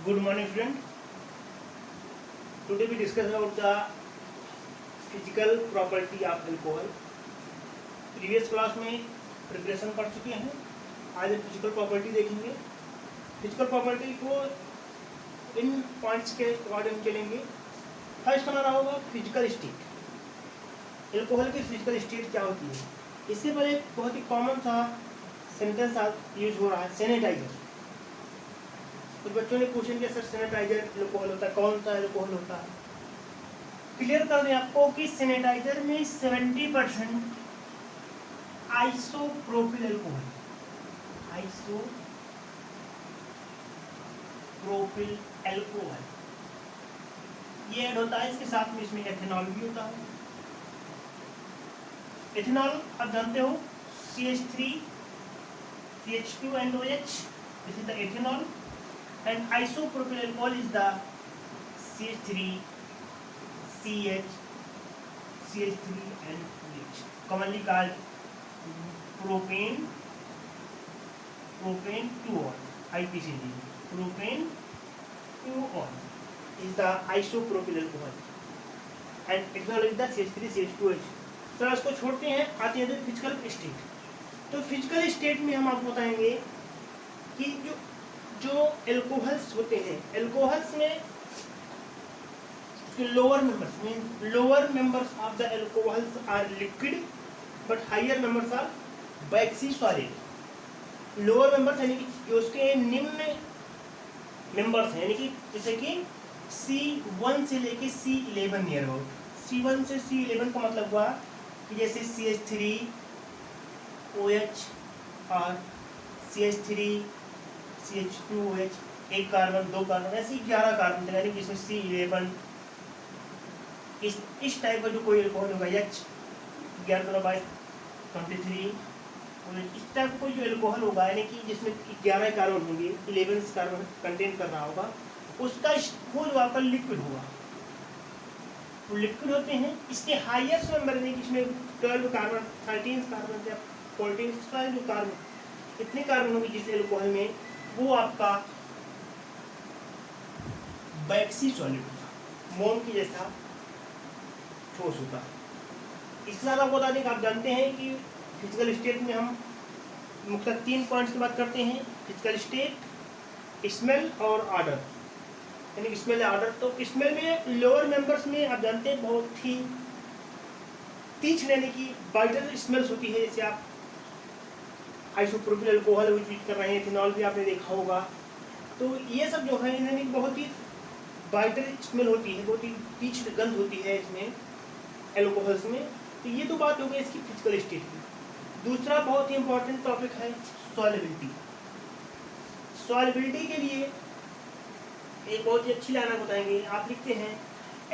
Good morning, friend. Today we discuss about the physical property of alcohol. Previous class में preparation पढ़ चुके हैं. आज हम फिजिकल प्रॉपर्टी देखेंगे. फिजिकल प्रॉपर्टी को इन पॉइंट्स के अकॉर्डिंग चलेंगे. फर्स्ट हमारा होगा फिजिकल स्टेट. एल्कोहल की फिजिकल स्टेट क्या होती है. इससे पहले बहुत ही कॉमन सा सेंटेंस यूज हो रहा है, सैनिटाइजर. कुछ बच्चों ने क्वेश्चन किया, सर सैनिटाइजर एल्कोहल होता है, कौन सा एल्कोहल होता है. क्लियर कर दें आपको कि सैनिटाइजर में 70% आइसोप्रोपिल एल्कोहल, आइसोप्रोपिल एल्कोहल ये ऐड होता है. इसके साथ में इसमें एथेनॉल भी होता है. एथेनॉल आप जानते हो CH3 CH2 and OH, this is the ethanol, and isopropyl alcohol is the CH3 CH CH3 and OH, commonly called propane 2-ol, IPCD. Propane 2-ol is the isopropyl alcohol and ethanol is the CH3 CH2OH. तो इसको छोड़ते हैं, आते हैं तो physical state. तो physical state में हम आपको बताएंगे कि जो एल्कोहल्स होते हैं, एल्कोहल्स में lower members of the alcohols are liquid but higher members are waxy solid. Lower members यानी कि जो उसके निम्न मेंबर्स हैं, यानी कि जैसे कि C1 से लेके C11 नियर अबाउट. C1 से C11 का मतलब हुआ कि जैसे CH3 OH और CH3 CH2 OH, एक कार्बन दो कार्बन, ऐसे 11 कार्बन, यानी कि इसमें C11 इस टाइप का जो कोई एल्कोहल होगा, H 11-23 इस टाइप का कोई जो एल्कोहल होगा, यानी कि जिसमें 11 कार्बन होंगे, 11 कार्बन कंटेन कर रहा होगा, उसका वो जो आपका लिक्विड होगा, वो लिक्विड होते हैं. इसके हाईएस्ट मेंबर यानी कि इसमें 12 कार्बन 13 कार्बन या 14 जो कार्बन, इतने कार्बन होंगे जिस एल्कोहल में, वो आपका वैक्सी सॉलिड होगा, मोम की जैसा ठोस होता है. इसके साथ आपको बता दें कि आप जानते हैं कि फिजिकल स्टेट में हम मुख्यतः 3 पॉइंट्स की बात करते हैं. फिजिकल स्टेट, स्मेल और ऑर्डर. यानी कि स्मेल ऑर्डर, तो स्मेल में लोअर मेंबर्स में आप जानते हैं बहुत ही तीक्ष्ण यानी कि बाइटर स्मेल्स होती है. जैसे आप आइसोप्रोपिल अल्कोहल यूज कर रहे हैं, इथेनॉल भी आपने देखा होगा, तो ये सब जो है इन्हें बहुत ही बाइटर स्मेल होती है, बहुत ही तीक्ष्ण गंध होती है इसमें एल्कोहल्स में. तो ये तो बात हो गई इसकी फिजिकल स्टेट की. दूसरा बहुत ही इंपॉर्टेंट टॉपिक है सॉल्युबिलिटी. सॉल्युबिलिटी के लिए एक बहुत ही अच्छी लाइन बताएंगे. आप लिखते हैं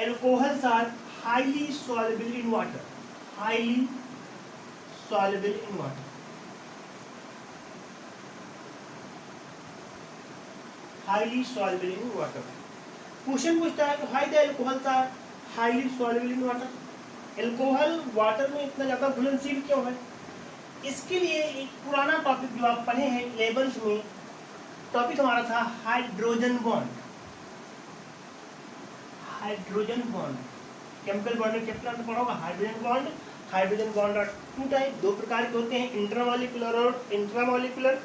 alcohols are highly soluble in water, highly soluble in water. Highly soluble in water. Question पूछता है कि why the alcohols are highly soluble in water. Alcohol water में इतना ज़्यादा घुलनशील क्यों है? इसके लिए एक पुराना टॉपिक जो आप पढ़े हैं 11th में, टॉपिक हमारा था hydrogen bond. Hydrogen bond chemical bond में चैप्टर में पढ़ा होगा. हाइड्रोजन बॉन्ड आर 2 टाइप, 2 प्रकार के होते हैं, इंट्रामॉलिक्यूलर और इंट्रामॉलिक्यूलर.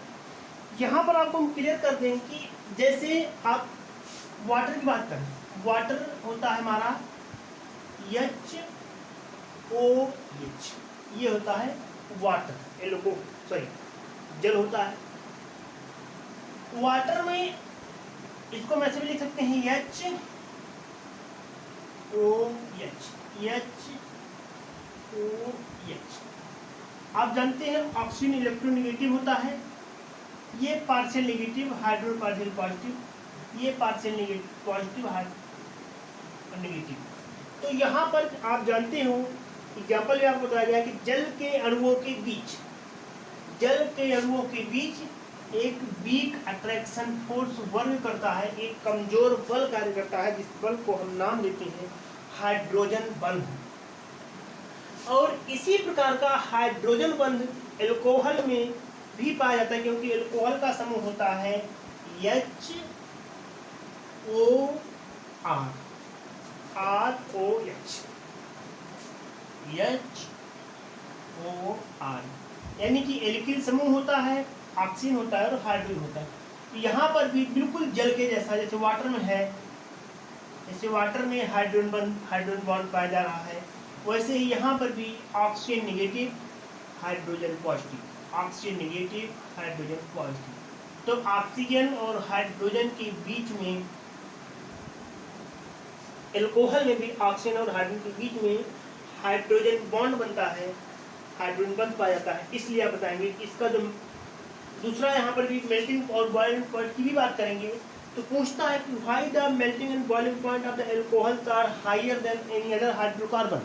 यहाँ पर आपको हम क्लियर कर दें कि जैसे आप वाटर की बात करें, वाटर होता है हमारा HOH, ये होता है वाटर, जल होता है. वाटर में इसको मैं ऐसे भी लिख सकते हैं HOH. आप जानते हैं ऑक्सीजन इलेक्ट्रोनेगेटिव होता है, ये partial negative, hydro partial positive, ये partial negative positive, hydro negative. तो यहाँ पर आप जानते हो एग्जाम्पल में आपको बताया गया कि जल के अणुओं के बीच एक वीक अट्रैक्शन फोर्स वर्क करता है, एक कमजोर बल कार्य करता है, जिस बल को हम नाम देते हैं हाइड्रोजन बंध. और इसी प्रकार का हाइड्रोजन बंध एल्कोहल में भी पाया जाता है, क्योंकि एल्कोहल का समूह होता है OR, ROH, HOR, यानी कि एल्किल समूह होता है, ऑक्सीजन होता है और हाइड्रोजन होता है। यहाँ पर भी बिल्कुल जल के जैसा, जैसे वाटर में है, जैसे वाटर में हाइड्रोजन बॉन्ड पाया जा रहा है, वैसे ही यहाँ पर भी oxygen negative, hydrogen positive, oxygen negative, hydrogen positive. तो ऑक्सीजन और हाइड्रोजन के बीच में, एल्कोहल में भी ऑक्सीजन और हाइड्रोजन के बीच में हाइड्रोजन बॉन्ड बनता है, हाइड्रोजन बंध पाया जाता है। इसलिए आप बताएंगे कि इसका जो दूसरा, यहाँ पर भी मेल्टिंग और बॉइलिंग पॉइंट की भी बात करेंगे। तो पूछता है कि why the melting and boiling point of the alcohols are higher than any other hydrocarbon.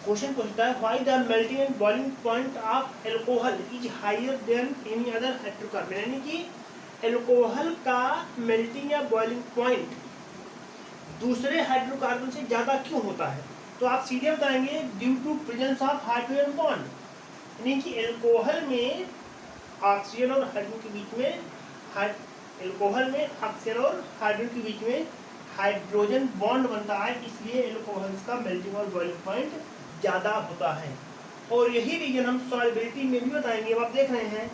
Question पूछता है why the melting and boiling point of alcohol is higher than any other hydrocarbon, यानी कि एल्कोहल का melting या boiling point दूसरे hydrocarbon से ज़्यादा क्यों होता है। तो आप सीधे बताएंगे due to presence of hydrogen bond, यानी कि एल्कोहल में ऑक्सीजन और हाइड्रोजन के बीच में एल्कोहल में ऑक्सीजन और हाइड्रोजन के बीच में हाइड्रोजन बॉन्ड बनता है, इसलिए एल्कोहल्स का मेल्टिंग और बॉइलिंग पॉइंट ज़्यादा होता है। और यही रीजन हम सॉल्युबिलिटी में भी बताएंगे। अब आप देख रहे हैं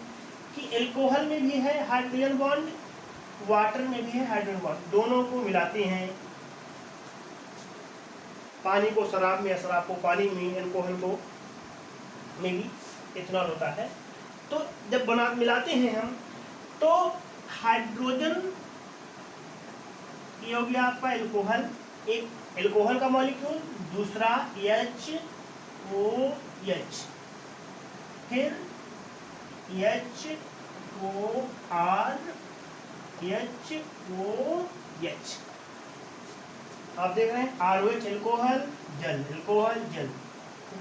कि एल्कोहल में भी है हाइड्रोजन बॉन्ड, वाटर में भी है हाइड्रोजन बॉन्ड, दोनों को मिलाते हैं। पानी को शराब में या शराब को पानी में, एल्कोहल को में भी इथेनॉल होता है। तो जब मिलाते हैं हम, तो हाइड्रोजन, ये हो गया आपका एल्कोहल, एक एल्कोहल का मॉलिक्यूल, दूसरा HOH, फिर HORHOH। आप देख रहे हैं ROH एल्कोहल, जल, एल्कोहल, जल।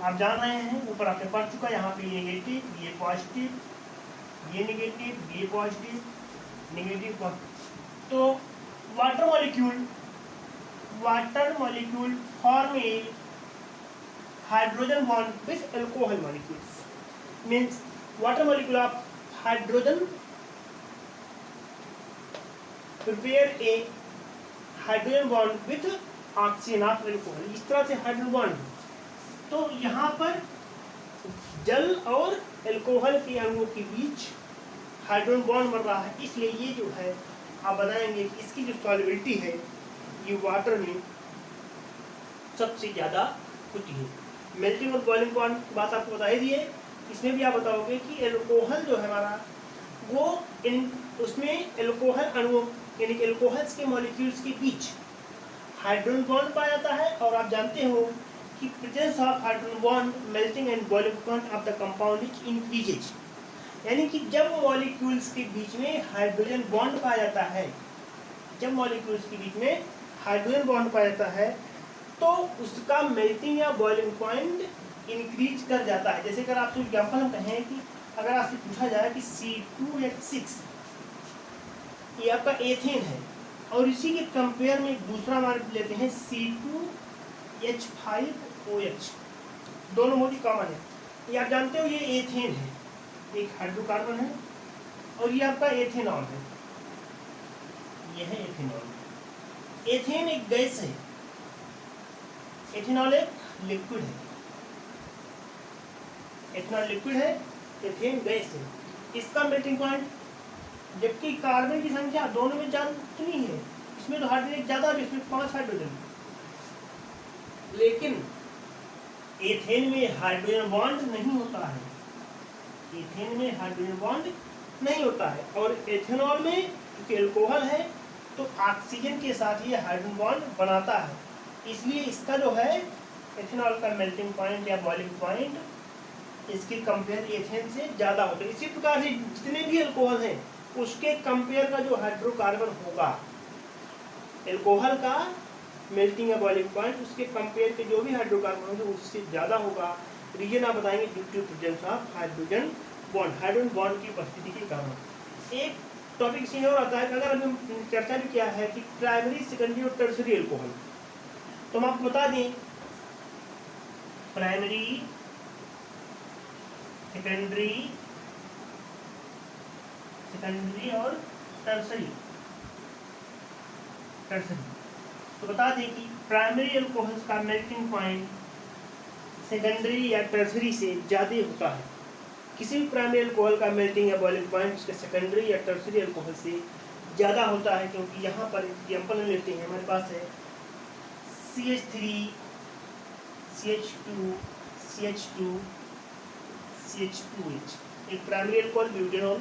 आप जान रहे हैं, ऊपर आपने पढ़ चुका, यहाँ पे ये नेगेटिव, ये पॉजिटिव, ये नेगेटिव, ये पॉजिटिव, नेगेटिव। तो water molecule form A hydrogen bond with alcohol molecules, means water molecule of hydrogen prepare a hydrogen bond with oxygen of alcohol, इस तरह से हाइड्रोजन बॉन्ड। तो यहाँ पर जल और एल्कोहल के अणुओं के बीच हाइड्रोजन बॉन्ड बन रहा है, इसलिए ये जो है आप बताएंगे कि इसकी जो सॉल्युबिलिटी है ये वाटर में सबसे ज़्यादा होती है। मेल्टिंग और बॉइलिंग पॉइंट की बात आपको बता ही दी है। इसमें भी आप बताओगे कि एल्कोहल जो है हमारा, वो उसमें एल्कोहल अणुओं यानी कि एल्कोहल्स के मॉलिक्यूल्स के बीच हाइड्रोजन बॉन्ड पाया जाता है। और आप जानते हो कि presence of hydrogen bond melting and boiling point of the compound is increases, यानी कि जब मॉलिक्यूल्स के बीच में हाइड्रोजन बॉन्ड पाया जाता है, जब मॉलिक्यूल्स के बीच में हाइड्रोजन बॉन्ड पाया जाता है, तो उसका मेल्टिंग या बॉइलिंग पॉइंट इंक्रीज कर जाता है। जैसे अगर आपसे एग्जाम्पल हम कहें कि अगर आपसे पूछा जाए कि C2H6 ये आपका एथेन है, और इसी के कंपेयर में एक दूसरा मान लेते हैं C2H5OH, दोनों मोदी कॉमन है। ये आप जानते हो ये एथेन है, एक हाइड्रोकार्बन है, और ये आपका एथेनॉल है, ये है एथेनॉल। एथेन एक गैस है, एथेनॉल एक लिक्विड है। एथेनॉल लिक्विड है, एथेन गैस है। इसका मेल्टिंग पॉइंट, जबकि कार्बन की संख्या दोनों में ज़्यादा उतनी है, इसमें तो हाइड्रोजन ज़्यादा है, इसमें 5 हाइड्रोजन, लेकिन एथेन में हाइड्रोजन बॉन्ड नहीं होता है, एथेन में हाइड्रोजन बॉन्ड नहीं होता है। और एथेनॉल में क्योंकि अल्कोहल है, तो ऑक्सीजन के साथ ये हाइड्रोजन बॉन्ड बनाता है, इसलिए इसका जो है एथेनॉल का मेल्टिंग पॉइंट या बॉइलिंग पॉइंट इसके कंपेयर एथेन से ज़्यादा होता है। इसी प्रकार से जितने भी अल्कोहल हैं उसके कंपेयर का जो हाइड्रोकार्बन होगा, एल्कोहल का मेल्टिंग या बॉइलिंग पॉइंट उसके कंपेयर के जो भी हाइड्रोकार्बन होंगे उससे ज़्यादा होगा। रीजन आप बताएंगे due to presence of hydrogen bond, hydrogen bond की उपस्थिति के कारण। एक टॉपिक सीन और आता है कि अगर अभी चर्चा भी किया है कि प्राइमरी, सेकेंडरी और टर्सरी एल्कोहल, तो हम आपको बता दें प्राइमरी, सेकेंडरी और टर्सरी टर्सरी। तो बता दें कि प्राइमरी अल्कोहल्स का मेल्टिंग पॉइंट सेकेंडरी या टर्सरी से ज़्यादा होता है। किसी भी प्राइमरी अल्कोहल का मेल्टिंग या बॉइलिंग पॉइंट उसके सेकेंडरी या टर्सरी अल्कोहल से ज़्यादा होता है, क्योंकि यहाँ पर एग्जाम्पल लेते हैं, हमारे पास है CH3 CH2 CH2 CH2H, एक प्राइमरी अल्कोहल ब्यूटेनॉल,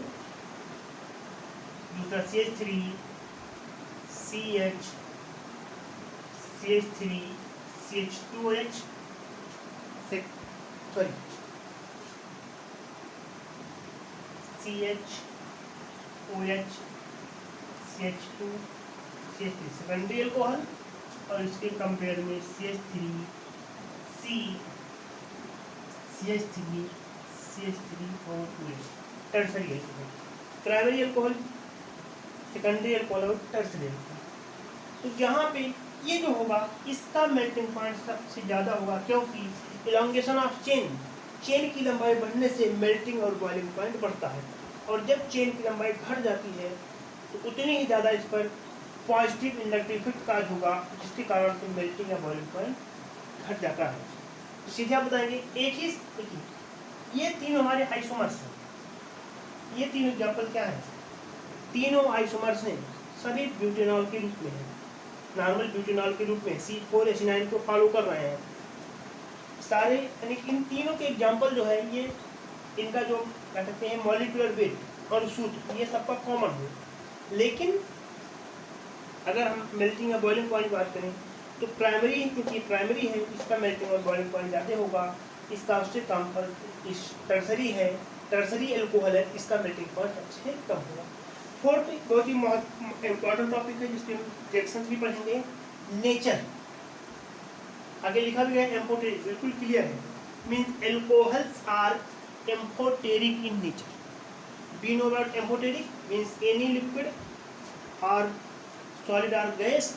दूसरा CH3 CH CH3 CH2H sorry CHOH CH2 CH3 secondary alcohol, और इसके कंपेयर में CH3 CH3 और OH tertiary alcohol. Primary alcohol, secondary alcohol और टर्सरी अल्कोहल। तो यहाँ पे ये जो होगा इसका मेल्टिंग पॉइंट सबसे ज़्यादा होगा, क्योंकि इलांगेशन ऑफ चेन की लंबाई बढ़ने से मेल्टिंग और बॉइलिंग पॉइंट बढ़ता है, और जब चेन की लंबाई घट जाती है तो उतनी ही ज़्यादा इस पर पॉजिटिव इंडक्टिव इफेक्ट काज होगा, जिसके कारण से मेल्टिंग या बॉइलिंग पॉइंट घट जाता है। तो सीधे आप बताएंगे एक ही ये तीनों हमारे आइसोमर्स हैं। ये तीन एग्जाम्पल क्या है? तीनों आइसोमर्स हैं, सभी ब्यूटेनॉल के रूप में है, नॉर्मल ब्यूटेनॉल के रूप में C4H9 को फॉलो कर रहे हैं सारे। यानी इन तीनों के एग्जाम्पल जो है ये इनका जो क्या कहते हैं मॉलिक्यूलर वेट और सूत्र ये सबका कॉमन है। लेकिन अगर हम मेल्टिंग या बॉइलिंग पॉइंट की बात करें तो प्राइमरी, क्योंकि प्राइमरी है इसका मेल्टिंग और बॉइलिंग पॉइंट ज़्यादा होगा, इसका उससे कम पर इस टर्सरी है, टर्सरी अल्कोहल है, इसका मेल्टिंग पॉइंट सबसे कम होगा। फोर्थ बहुत ही इम्पोर्टेंट टॉपिक है जिसके रिएक्शंस भी पढ़ेंगे, नेचर। आगे लिखा भी है एम्फोटेरिक, बिल्कुल क्लियर है, means alcohols are amphoteric in nature. We know about amphoteric means any liquid और सॉलिड और gas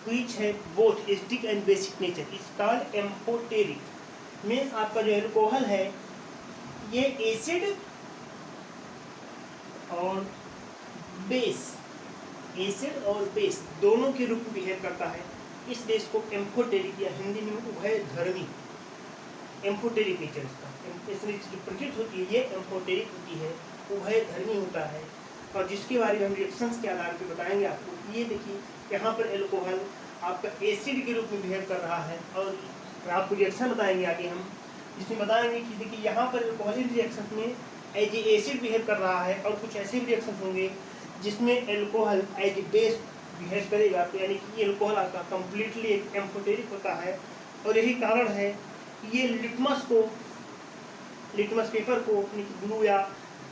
which have both acidic and basic nature is called amphoteric। Means आपका जो एल्कोहल है ये एसिड और बेस, एसिड और base दोनों के रूप में बिहेव करता है। इस देश को एम्फोटेरिक या हिंदी में उभयधर्मी, एम्फोटेरिक नेचर इसका, इसमें जो प्रकृति होती है ये एम्फोटेरिक होती है, उभयधर्मी होता है। और जिसके बारे में हम रिएक्शंस के आधार पर बताएंगे आपको। ये देखिए यहाँ पर एल्कोहल आपका एसिड के रूप में बिहेव कर रहा है, और आपको रिएक्शन बताएंगे आगे हम, जिसमें बताएंगे कि देखिए यहाँ पर एल्कोहल रिएक्शन में एज ए एसिड बिहेव कर रहा है, और कुछ ऐसे भी रिएक्शन होंगे जिसमें alcohol as a base behave करेगा। तो यानी कि एल्कोहल आपका कम्प्लीटली एक एम्फोटेरिक होता है, और यही कारण है कि ये लिटमस पेपर को ब्लू या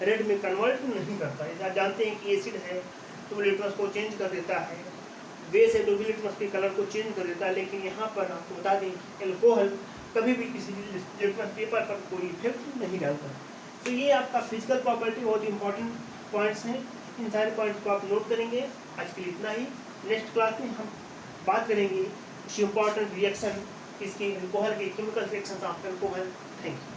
रेड में कन्वर्ट नहीं करता है। आप जानते हैं कि एसिड है तो लिटमस को चेंज कर देता है, बेस है तो भी लिटमस के कलर को चेंज कर देता है, लेकिन यहाँ पर आपको बता दें कि एल्कोहल कभी भी किसी लिटमस पेपर पर कोई इफेक्ट नहीं डालता। तो ये आपका फिजिकल प्रॉपर्टी बहुत इंपॉर्टेंट पॉइंट्स हैं, इन सारे पॉइंट्स को आप नोट करेंगे। आज के लिए इतना ही। नेक्स्ट क्लास में हम बात करेंगे कुछ इंपॉर्टेंट रिएक्शन, इसके एल्कोहल के chemical reaction of alcohol. Thank you.